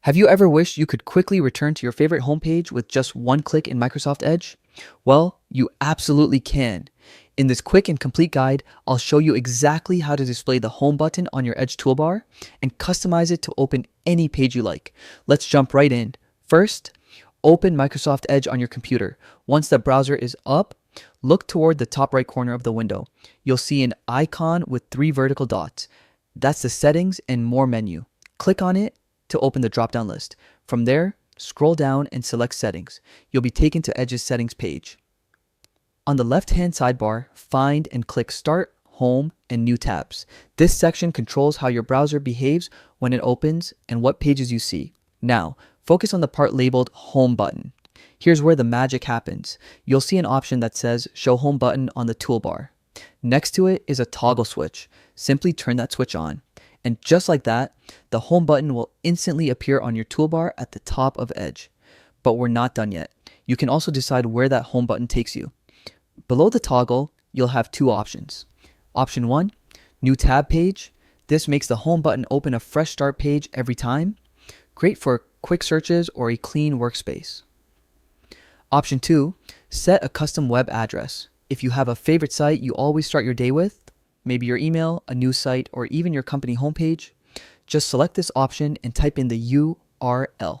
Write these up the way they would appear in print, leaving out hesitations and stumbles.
Have you ever wished you could quickly return to your favorite homepage with just one click in Microsoft Edge? Well, you absolutely can. In this quick and complete guide, I'll show you exactly how to display the home button on your Edge toolbar and customize it to open any page you like. Let's jump right in. First, open Microsoft Edge on your computer. Once the browser is up, look toward the top right corner of the window. You'll see an icon with 3 vertical dots. That's the Settings and More menu. Click on it to open the drop-down list. From there, scroll down and select Settings. You'll be taken to Edge's Settings page. On the left-hand sidebar, find and click Start, Home, and New tabs. This section controls how your browser behaves when it opens and what pages you see. Now, focus on the part labeled Home button. Here's where the magic happens. You'll see an option that says Show Home button on the toolbar. Next to it is a toggle switch. Simply turn that switch on. And just like that, the home button will instantly appear on your toolbar at the top of Edge. But we're not done yet. You can also decide where that home button takes you. Below the toggle, you'll have 2 options. Option 1, New Tab Page. This makes the home button open a fresh start page every time. Great for quick searches or a clean workspace. Option 2, set a custom web address. If you have a favorite site you always start your day with, maybe your email, a news site, or even your company homepage, just select this option and type in the URL.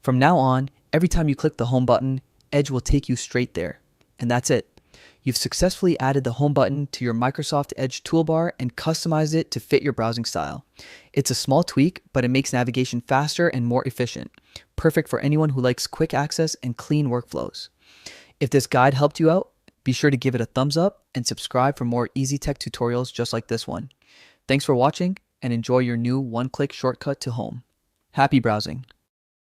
From now on, every time you click the home button, Edge will take you straight there. And that's it. You've successfully added the home button to your Microsoft Edge toolbar and customized it to fit your browsing style. It's a small tweak, but it makes navigation faster and more efficient. Perfect for anyone who likes quick access and clean workflows. If this guide helped you out, be sure to give it a thumbs up and subscribe for more easy tech tutorials just like this one. Thanks for watching and enjoy your new one-click shortcut to home. Happy browsing!